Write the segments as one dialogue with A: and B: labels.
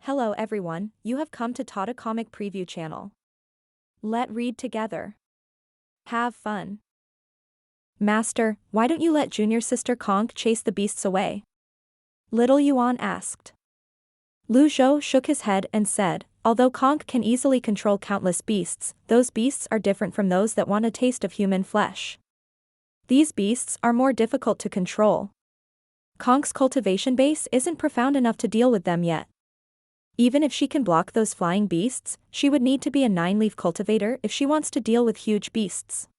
A: Hello everyone, you have come to Tata Comic Preview channel. Let read together. Have fun. Master, why don't you let junior sister Conk chase the beasts away? Little Yuan asked. Zhou shook his head and said, although Conk can easily control countless beasts, those beasts are different from those that want a taste of human flesh. These beasts are more difficult to control. Conk's cultivation base isn't profound enough to deal with them yet. Even if she can block those flying beasts, she would need to be a 9-leaf cultivator if she wants to deal with huge beasts.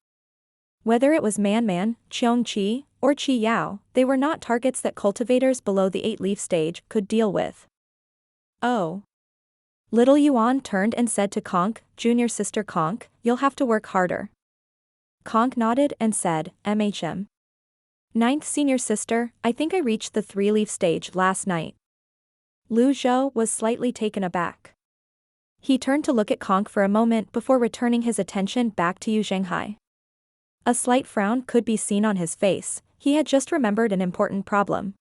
A: Whether it was Man, Cheong-chi, or Chi-Yao, they were not targets that cultivators below the 8-leaf stage could deal with. Oh. Little Yuan turned and said to Conk, junior sister Conk, you'll have to work harder. Conk nodded and said, MHM. Ninth senior sister, I think I reached the 3-leaf stage last night. Zhou was slightly taken aback. He turned to look at Conk for a moment before returning his attention back to Zhenghai. A slight frown could be seen on his face, he had just remembered an important problem.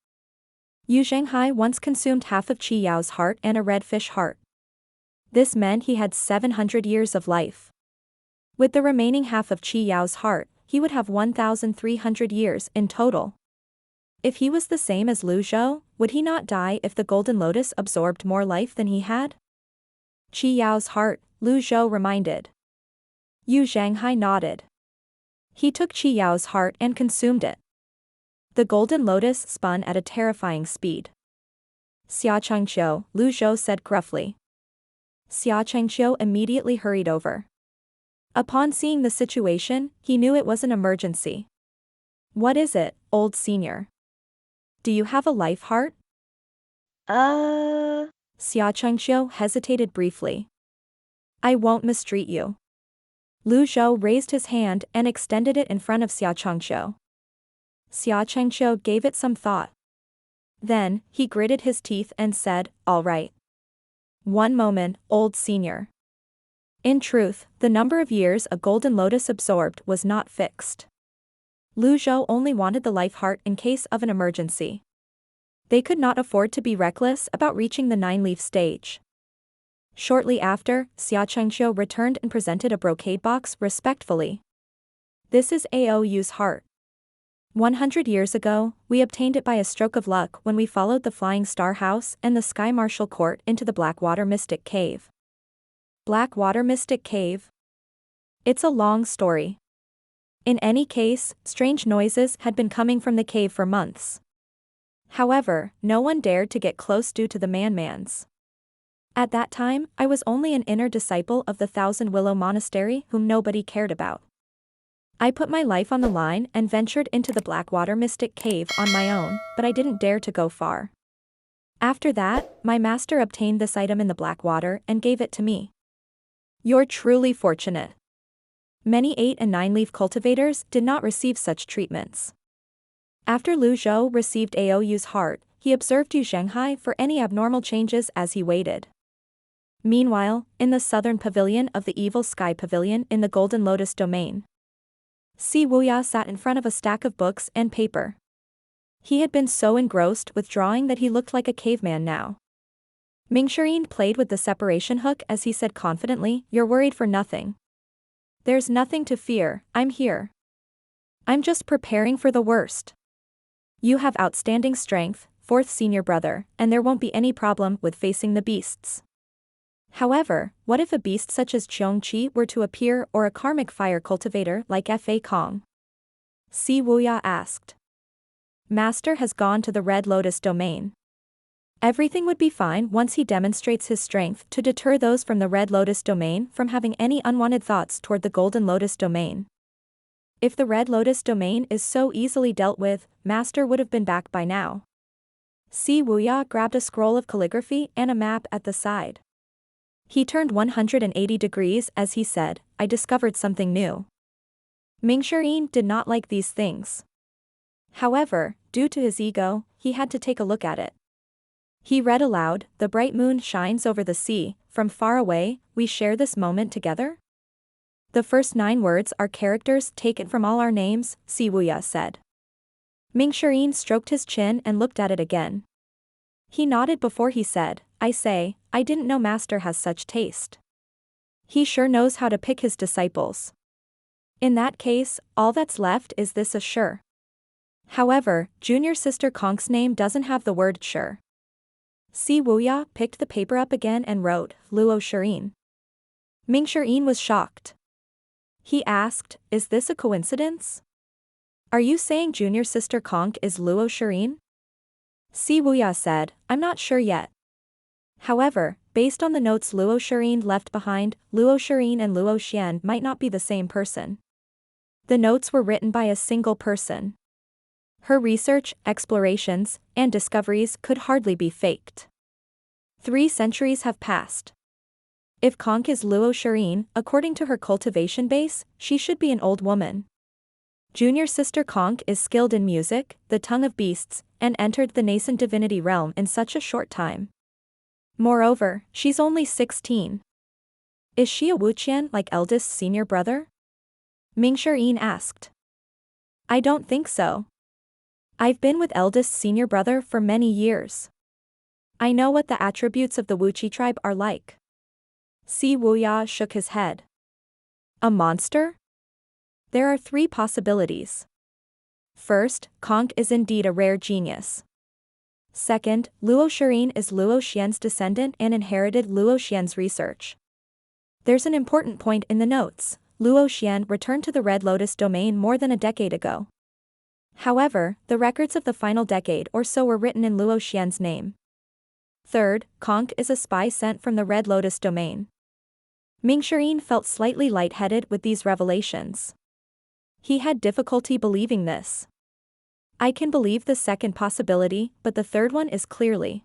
A: Zhenghai once consumed half of Qi Yao's heart and a red fish heart. This meant he had 700 years of life. With the remaining half of Qi Yao's heart, he would have 1,300 years in total. If he was the same as Zhou, would he not die if the golden lotus absorbed more life than he had? Qi Yao's heart, Zhou reminded. Zhenghai nodded. He took Qi Yao's heart and consumed it. The golden lotus spun at a terrifying speed. Xia Chengqiu, Zhou said gruffly. Xia Chengqiu immediately hurried over. Upon seeing the situation, he knew it was an emergency. What is it, old senior? Do you have a life heart? Xia Chengqiu hesitated briefly. I won't mistreat you. Zhou raised his hand and extended it in front of Xia Chengqiu. Xia Chengqiu gave it some thought. Then, he gritted his teeth and said, all right. One moment, old senior. In truth, the number of years a golden lotus absorbed was not fixed. Zhou only wanted the life heart in case of an emergency. They could not afford to be reckless about reaching the 9-leaf stage. Shortly after, Xia Chengqiu returned and presented a brocade box respectfully. This is Aou's heart. 100 years ago, we obtained it by a stroke of luck when we followed the Flying Star House and the Sky Marshal Court into the Blackwater Mystic Cave. Blackwater Mystic Cave? It's a long story. In any case, strange noises had been coming from the cave for months. However, no one dared to get close due to the man-mans. At that time, I was only an inner disciple of the Thousand Willow Monastery whom nobody cared about. I put my life on the line and ventured into the Blackwater Mystic Cave on my own, but I didn't dare to go far. After that, my master obtained this item in the Blackwater and gave it to me. You're truly fortunate. Many 8- and 9-leaf cultivators did not receive such treatments. After Zhou received Aou's heart, he observed Zhenghai for any abnormal changes as he waited. Meanwhile, in the southern pavilion of the Evil Sky Pavilion in the Golden Lotus Domain, Wuya sat in front of a stack of books and paper. He had been so engrossed with drawing that he looked like a caveman now. Mingxirin played with the separation hook as he said confidently, you're worried for nothing. There's nothing to fear, I'm here. I'm just preparing for the worst. You have outstanding strength, 4th senior brother, and there won't be any problem with facing the beasts. However, what if a beast such as Cheong-chi were to appear or a karmic fire cultivator like Fa Kong? Wuya asked. Master has gone to the Red Lotus Domain. Everything would be fine once he demonstrates his strength to deter those from the Red Lotus Domain from having any unwanted thoughts toward the Golden Lotus Domain. If the Red Lotus Domain is so easily dealt with, Master would have been back by now. Wuya grabbed a scroll of calligraphy and a map at the side. He turned 180 degrees as he said, I discovered something new. Mingxirin did not like these things. However, due to his ego, he had to take a look at it. He read aloud, the bright moon shines over the sea, from far away, we share this moment together? The first 9 words are characters taken from all our names, Wuya said. Mingxirin stroked his chin and looked at it again. He nodded before he said, I say, I didn't know Master has such taste. He sure knows how to pick his disciples. In that case, all that's left is this a sure. However, junior sister Konk's name doesn't have the word sure. Si Wuya picked the paper up again and wrote, Luo Shirin. Ming Shirin was shocked. He asked, is this a coincidence? Are you saying junior sister Konk is Luo Shirin? Si Wuya said, I'm not sure yet. However, based on the notes Luo Shirin left behind, Luo Shirin and Luo Xian might not be the same person. The notes were written by a single person. Her research, explorations, and discoveries could hardly be faked. 3 centuries have passed. If Konk is Luo Shirin, according to her cultivation base, she should be an old woman. Junior sister Konk is skilled in music, the tongue of beasts, and entered the nascent divinity realm in such a short time. Moreover, she's only 16. Is she a Wuqian like eldest senior brother? Ming Shirin asked. I don't think so. I've been with eldest senior brother for many years. I know what the attributes of the Wuqi tribe are like. Si Wuya shook his head. A monster? There are 3 possibilities. First, Konk is indeed a rare genius. Second, Luo Shirin is Luo Xian's descendant and inherited Luo Xian's research. There's an important point in the notes. Luo Xian returned to the Red Lotus domain more than a decade ago. However, the records of the final decade or so were written in Luo Xian's name. Third, Konk is a spy sent from the Red Lotus domain. Ming Shirin felt slightly lightheaded with these revelations. He had difficulty believing this. I can believe the second possibility, but the third one is clearly.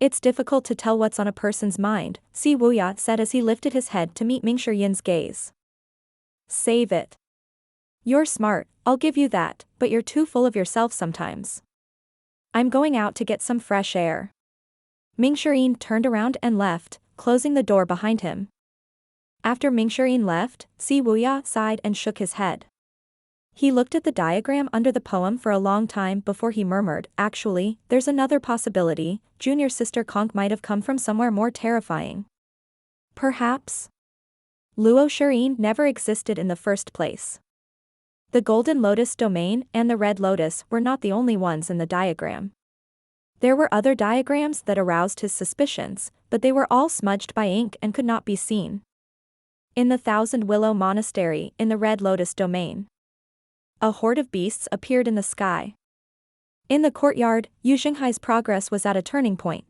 A: It's difficult to tell what's on a person's mind, Si Wuya said as he lifted his head to meet Ming Shirin's gaze. Save it. You're smart, I'll give you that, but you're too full of yourself sometimes. I'm going out to get some fresh air. Ming Shirin turned around and left, closing the door behind him. After Ming Shirin left, Si Wuya sighed and shook his head. He looked at the diagram under the poem for a long time before he murmured, actually, there's another possibility, junior sister Konk might have come from somewhere more terrifying. Perhaps. Luo Shirin never existed in the first place. The Golden Lotus domain and the Red Lotus were not the only ones in the diagram. There were other diagrams that aroused his suspicions, but they were all smudged by ink and could not be seen. In the Thousand Willow Monastery in the Red Lotus domain, a horde of beasts appeared in the sky. In the courtyard, Zhenghai's progress was at a turning point.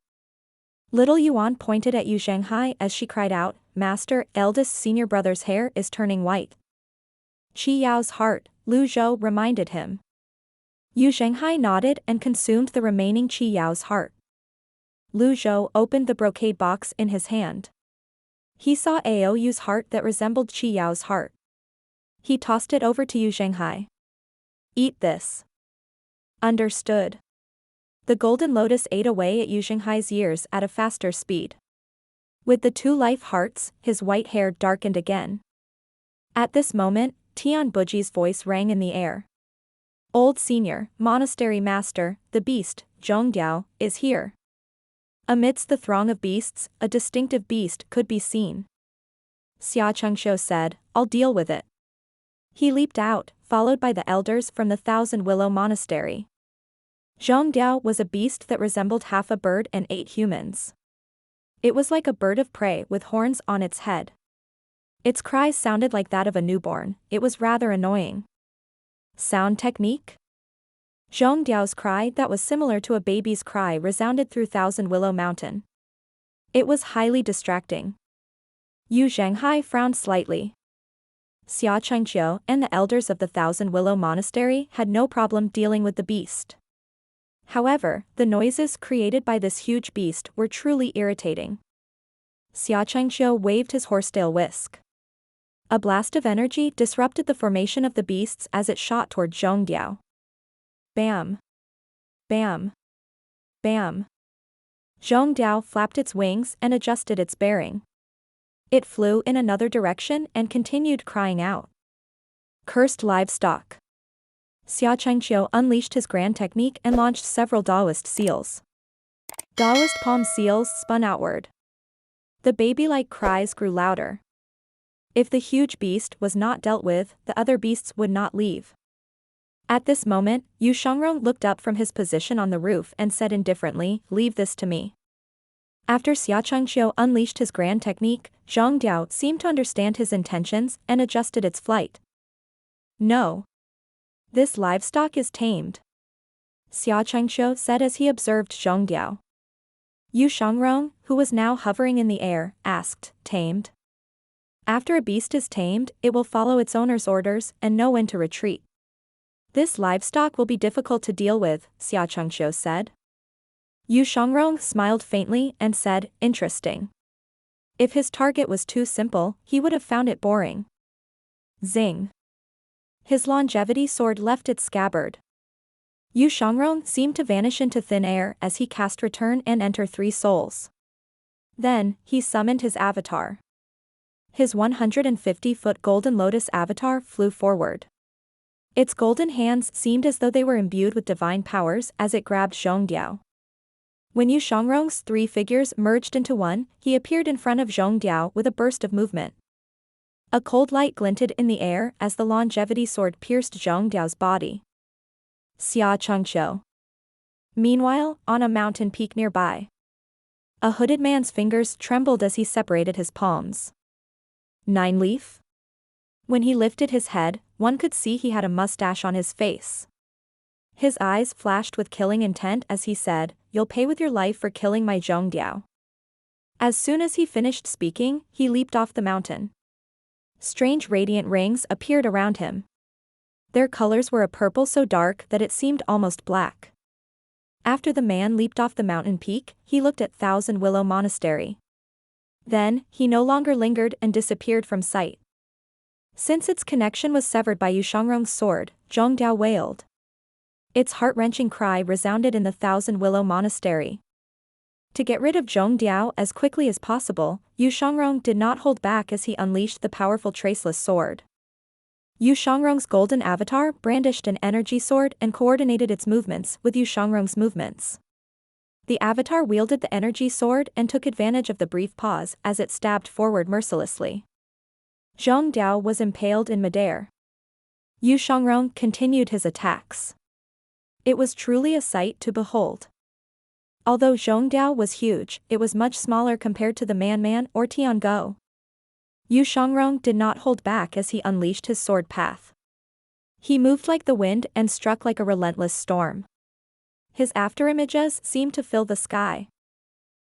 A: Little Yuan pointed at Zhenghai as she cried out, Master, eldest senior brother's hair is turning white. Qi Yao's heart, Lu Zhou reminded him. Zhenghai nodded and consumed the remaining Qi Yao's heart. Lu Zhou opened the brocade box in his hand. He saw Aoyu's heart that resembled Qi Yao's heart. He tossed it over to Zhenghai. Eat this. Understood. The Golden Lotus ate away at Zhenghai's years at a faster speed. With the 2 life hearts, his white hair darkened again. At this moment, Tian Buji's voice rang in the air. Old senior, monastery master, the beast, Zhongdiao, is here. Amidst the throng of beasts, a distinctive beast could be seen. Xia Chengxiu said, I'll deal with it. He leaped out, followed by the elders from the Thousand Willow Monastery. Zhongdiao was a beast that resembled half a bird and ate humans. It was like a bird of prey with horns on its head. Its cries sounded like that of a newborn. It was rather annoying. Sound technique? Zhongdiao's cry that was similar to a baby's cry resounded through Thousand Willow Mountain. It was highly distracting. Zhenghai frowned slightly. Xia Chengqiu and the elders of the Thousand Willow Monastery had no problem dealing with the beast. However, the noises created by this huge beast were truly irritating. Xia Chengqiu waved his horsetail whisk. A blast of energy disrupted the formation of the beasts as it shot toward Zhongdiao. Bam! Bam! Bam! Zhongdiao flapped its wings and adjusted its bearing. It flew in another direction and continued crying out. Cursed livestock. Xia Chengqiu unleashed his grand technique and launched several Daoist seals. Daoist palm seals spun outward. The baby-like cries grew louder. If the huge beast was not dealt with, the other beasts would not leave. At this moment, Yu Shangrong looked up from his position on the roof and said indifferently, "Leave this to me." After Xia Chengxiu unleashed his grand technique, Zhang Diao seemed to understand his intentions and adjusted its flight. "No. This livestock is tamed," Xia Chengxiu said as he observed Zhang Diao. Yu Shangrong, who was now hovering in the air, asked, "Tamed?" "After a beast is tamed, it will follow its owner's orders and know when to retreat. This livestock will be difficult to deal with," Xia Chengxiu said. Yu Shangrong smiled faintly and said, "Interesting. If his target was too simple, he would have found it boring." Zing. His longevity sword left its scabbard. Yu Shangrong seemed to vanish into thin air as he cast Return and Enter 3 souls. Then, he summoned his avatar. His 150-foot golden lotus avatar flew forward. Its golden hands seemed as though they were imbued with divine powers as it grabbed Zhong Diao. When Yu Shangrong's 3 figures merged into one, he appeared in front of Zhong Diao with a burst of movement. A cold light glinted in the air as the longevity sword pierced Zhong Diao's body. Xia Chengxiu. Meanwhile, on a mountain peak nearby, a hooded man's fingers trembled as he separated his palms. 9 leaf? When he lifted his head, one could see he had a mustache on his face. His eyes flashed with killing intent as he said, "You'll pay with your life for killing my Zhong Diao." As soon as he finished speaking, he leaped off the mountain. Strange radiant rings appeared around him. Their colors were a purple so dark that it seemed almost black. After the man leaped off the mountain peak, he looked at Thousand Willow Monastery. Then, he no longer lingered and disappeared from sight. Since its connection was severed by Yu Shangrong's sword, Zhong Diao wailed. Its heart-wrenching cry resounded in the Thousand Willow Monastery. To get rid of Zhong Diao as quickly as possible, Yu Shangrong did not hold back as he unleashed the powerful traceless sword. Yu Shangrong's golden avatar brandished an energy sword and coordinated its movements with Yu Shangrong's movements. The avatar wielded the energy sword and took advantage of the brief pause as it stabbed forward mercilessly. Zhong Diao was impaled in midair. Yu Shangrong continued his attacks. It was truly a sight to behold. Although Zhong Diao was huge, it was much smaller compared to the Man or Tianguo. Yu Shangrong did not hold back as he unleashed his sword path. He moved like the wind and struck like a relentless storm. His afterimages seemed to fill the sky.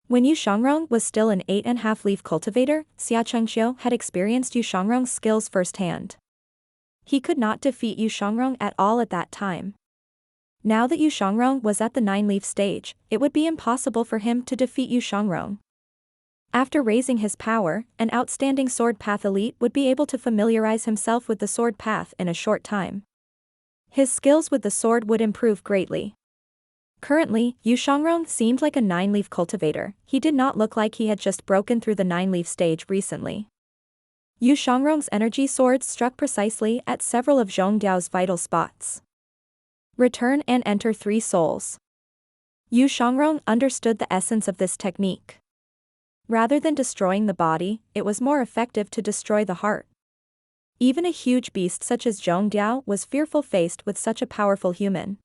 A: When Yu Shangrong was still an 8.5-leaf cultivator, Xia Chengxiu had experienced Yu Shangrong's skills firsthand. He could not defeat Yu Shangrong at all at that time. Now that Yu Shangrong was at the 9-leaf stage, it would be impossible for him to defeat Yu Shangrong. After raising his power, an outstanding sword path elite would be able to familiarize himself with the sword path in a short time. His skills with the sword would improve greatly. Currently, Yu Shangrong seemed like a 9-leaf cultivator. He did not look like he had just broken through the 9-leaf stage recently. Yu Shangrong's energy swords struck precisely at several of Zhong Diao's vital spots. Return and Enter 3 souls. Yu Shangrong understood the essence of this technique. Rather than destroying the body, it was more effective to destroy the heart. Even a huge beast such as Zhong Diao was fearful faced with such a powerful human.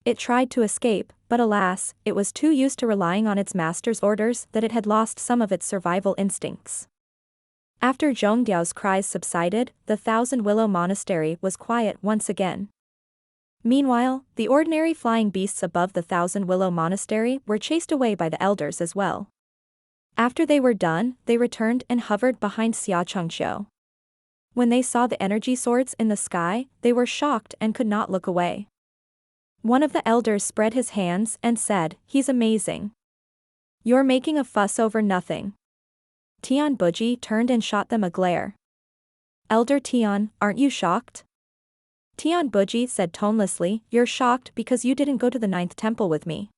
A: It tried to escape, but alas, it was too used to relying on its master's orders that it had lost some of its survival instincts. After Zhong Diao's cries subsided, the Thousand Willow Monastery was quiet once again. Meanwhile, the ordinary flying beasts above the Thousand Willow Monastery were chased away by the elders as well. After they were done, they returned and hovered behind Xia Chengxiu. When they saw the energy swords in the sky, they were shocked and could not look away. One of the elders spread his hands and said, "He's amazing. You're making a fuss over nothing." Tian Buji turned and shot them a glare. "Elder Tian, aren't you shocked?" Tian Buji said tonelessly, "You're shocked because you didn't go to the 9th temple with me."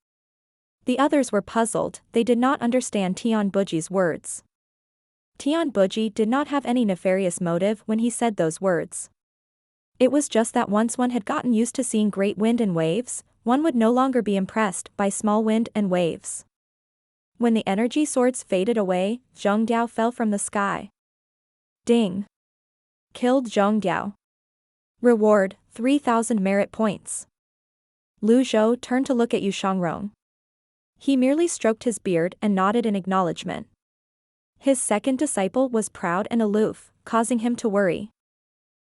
A: The others were puzzled, they did not understand Tian Buji's words. Tian Buji did not have any nefarious motive when he said those words. It was just that once one had gotten used to seeing great wind and waves, one would no longer be impressed by small wind and waves. When the energy swords faded away, Zhengdiao fell from the sky. Ding! Killed Zhengdiao. Reward, 3,000 merit points. Lu Zhou turned to look at Yu Shangrong. He merely stroked his beard and nodded in acknowledgement. His second disciple was proud and aloof, causing him to worry.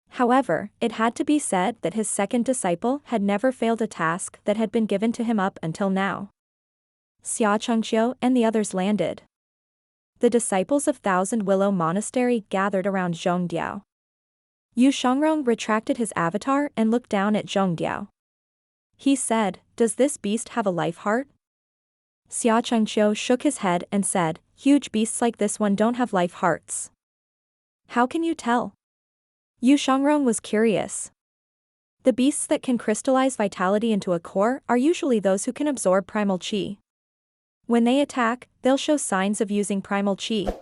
A: However, it had to be said that his second disciple had never failed a task that had been given to him up until now. Xia Chengxiu and the others landed. The disciples of Thousand Willow Monastery gathered around Zhengdiao. Yu Shangrong retracted his avatar and looked down at Zhengdiao. He said, "Does this beast have a life heart?" Xia Chengxiu shook his head and said, "Huge beasts like this one don't have life hearts." "How can you tell?" Yu Shangrong was curious. The beasts that can crystallize vitality into a core are usually those who can absorb primal qi. When they attack, they'll show signs of using primal qi.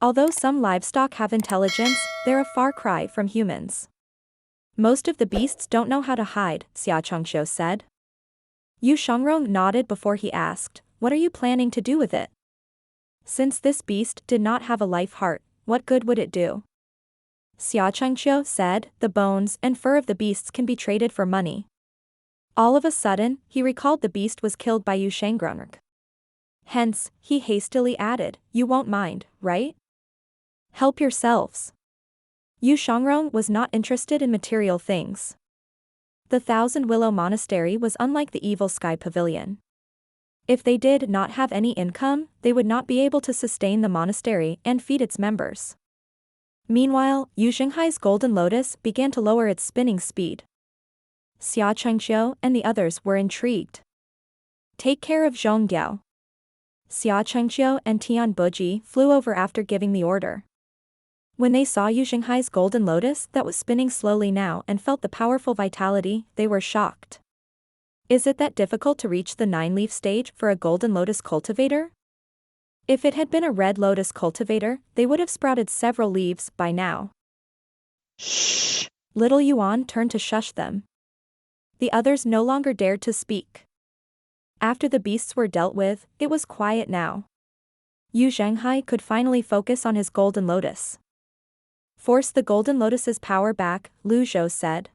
A: Although some livestock have intelligence, they're a far cry from humans. Most of the beasts don't know how to hide, Xia Chengxiu said. Yu Shangrong nodded before he asked, "What are you planning to do with it?" Since this beast did not have a life heart, what good would it do? Xia Chengxiu said, "The bones and fur of the beasts can be traded for money." All of a sudden, he recalled the beast was killed by Yu Shangrong. Hence, he hastily added, "You won't mind, right? Help yourselves." Yu Shangrong was not interested in material things. The Thousand Willow Monastery was unlike the Evil Sky Pavilion. If they did not have any income, they would not be able to sustain the monastery and feed its members. Meanwhile, Zhenghai's golden lotus began to lower its spinning speed. Xia Chengxiu and the others were intrigued. "Take care of Zhengdiao." Xia Chengxiu and Tian Buji flew over after giving the order. When they saw Zhenghai's golden lotus that was spinning slowly now and felt the powerful vitality, they were shocked. Is it that difficult to reach the 9-leaf stage for a golden lotus cultivator? If it had been a red lotus cultivator, they would have sprouted several leaves by now. Shh! Little Yuan turned to shush them. The others no longer dared to speak. After the beasts were dealt with, it was quiet now. Zhenghai could finally focus on his golden lotus. "Force the golden lotus's power back," Lu Zhou said.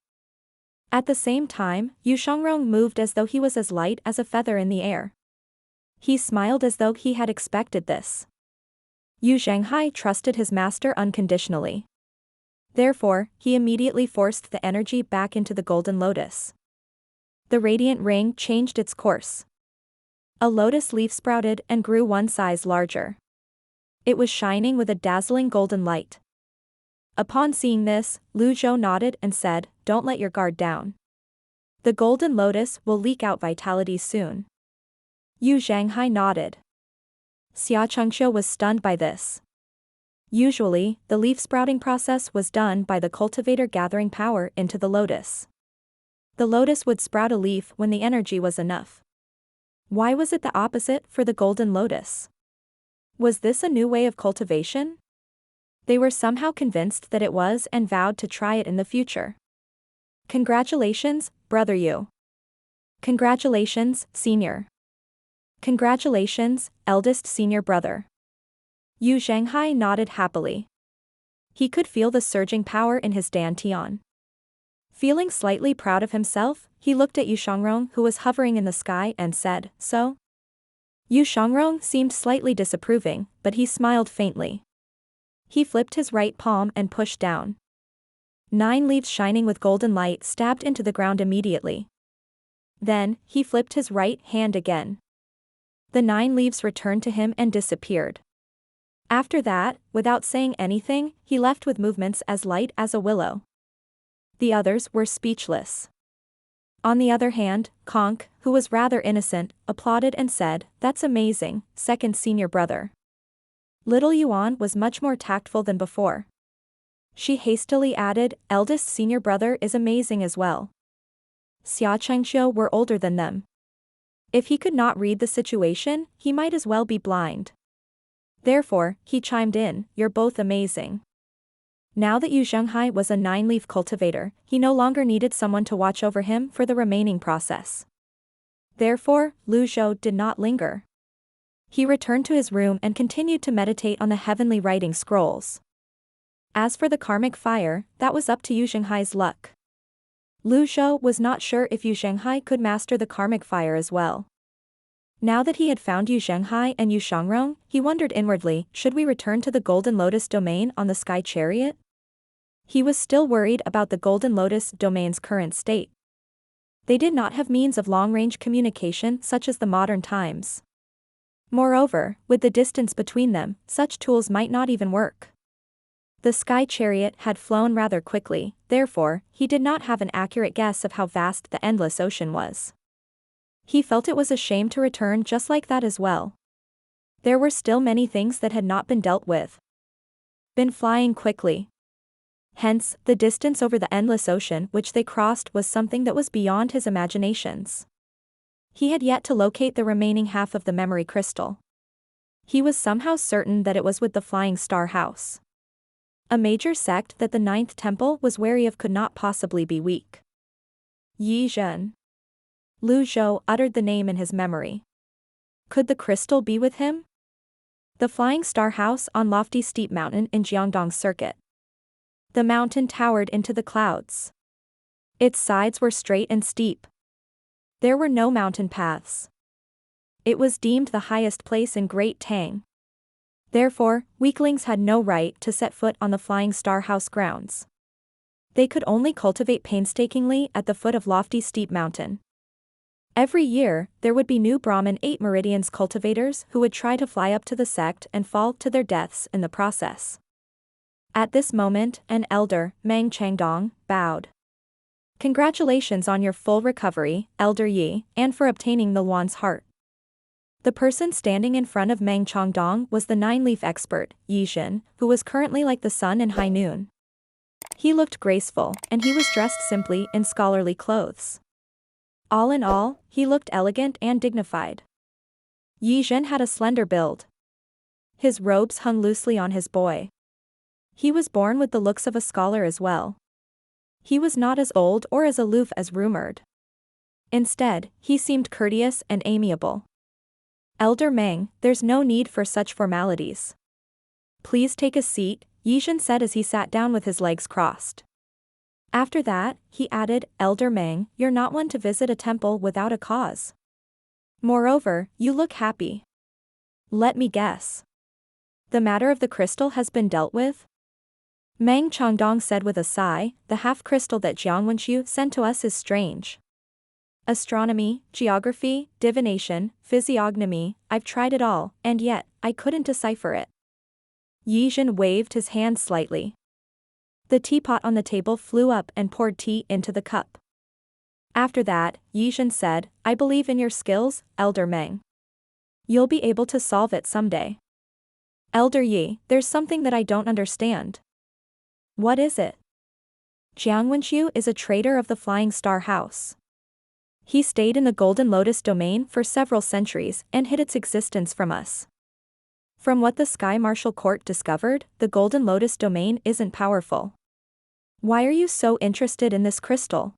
A: At the same time, Yu Shangrong moved as though he was as light as a feather in the air. He smiled as though he had expected this. Zhenghai trusted his master unconditionally. Therefore, he immediately forced the energy back into the golden lotus. The radiant ring changed its course. A lotus leaf sprouted and grew one size larger. It was shining with a dazzling golden light. Upon seeing this, Lu Zhou nodded and said, "Don't let your guard down. The golden lotus will leak out vitality soon." Zhenghai nodded. Xia Chengxiu was stunned by this. Usually, the leaf sprouting process was done by the cultivator gathering power into the lotus. The lotus would sprout a leaf when the energy was enough. Why was it the opposite for the golden lotus? Was this a new way of cultivation? They were somehow convinced that it was and vowed to try it in the future. "Congratulations, brother Yu." "Congratulations, senior." "Congratulations, eldest senior brother." Zhenghai nodded happily. He could feel the surging power in his dantian. Feeling slightly proud of himself, he looked at Yu Shangrong who was hovering in the sky and said, "So?" Yu Shangrong seemed slightly disapproving, but he smiled faintly. He flipped his right palm and pushed down. 9 leaves shining with golden light stabbed into the ground immediately. Then, he flipped his right hand again. The 9 leaves returned to him and disappeared. After that, without saying anything, he left with movements as light as a willow. The others were speechless. On the other hand, Conk, who was rather innocent, applauded and said, "That's amazing, second senior brother." Little Yuan was much more tactful than before. She hastily added, "Eldest senior brother is amazing as well." Xia Chengxiu were older than them. If he could not read the situation, he might as well be blind. Therefore, he chimed in, "You're both amazing." Now that Zhenghai was a 9-leaf cultivator, he no longer needed someone to watch over him for the remaining process. Therefore, Lu Zhou did not linger. He returned to his room and continued to meditate on the heavenly writing scrolls. As for the karmic fire, that was up to Zhenghai's luck. Zhou was not sure if Zhenghai could master the karmic fire as well. Now that he had found Zhenghai and Shangrong, he wondered inwardly, should we return to the Golden Lotus domain on the Sky Chariot? He was still worried about the Golden Lotus domain's current state. They did not have means of long-range communication such as the modern times. Moreover, with the distance between them, such tools might not even work. The Sky Chariot had flown rather quickly, therefore, he did not have an accurate guess of how vast the endless ocean was. He felt it was a shame to return just like that as well. There were still many things that had not been dealt with. Been flying quickly. Hence, the distance over the endless ocean which they crossed was something that was beyond his imaginations. He had yet to locate the remaining half of the memory crystal. He was somehow certain that it was with the Flying Star House. A major sect that the Ninth Temple was wary of could not possibly be weak. Yi Zhen. Zhou uttered the name in his memory. Could the crystal be with him? The Flying Star House on lofty steep mountain in Jiangdong Circuit. The mountain towered into the clouds. Its sides were straight and steep. There were no mountain paths. It was deemed the highest place in Great Tang. Therefore, weaklings had no right to set foot on the Flying Star House grounds. They could only cultivate painstakingly at the foot of lofty steep mountain. Every year, there would be new Brahmin 8 meridians cultivators who would try to fly up to the sect and fall to their deaths in the process. At this moment, an elder, Mang Changdong, bowed. Congratulations on your full recovery, Elder Yi, and for obtaining the Luan's heart. The person standing in front of Mang Changdong was the 9-leaf expert, Yi Zhen, who was currently like the sun in high noon. He looked graceful, and he was dressed simply in scholarly clothes. All in all, he looked elegant and dignified. Yi Zhen had a slender build. His robes hung loosely on his boy. He was born with the looks of a scholar as well. He was not as old or as aloof as rumored. Instead, he seemed courteous and amiable. Elder Meng, there's no need for such formalities. Please take a seat, Yi Zhen said as he sat down with his legs crossed. After that, he added, Elder Meng, you're not one to visit a temple without a cause. Moreover, you look happy. Let me guess. The matter of the crystal has been dealt with? Mang Changdong said with a sigh, the half-crystal that Jiang Wenxiu sent to us is strange. Astronomy, geography, divination, physiognomy, I've tried it all, and yet, I couldn't decipher it. Yi Zhen waved his hand slightly. The teapot on the table flew up and poured tea into the cup. After that, Yi Zhen said, I believe in your skills, Elder Meng. You'll be able to solve it someday. Elder Yi, there's something that I don't understand. What is it? Jiang Wenxiu is a traitor of the Flying Star House. He stayed in the Golden Lotus domain for several centuries and hid its existence from us. From what the Sky Martial Court discovered, the Golden Lotus domain isn't powerful. Why are you so interested in this crystal?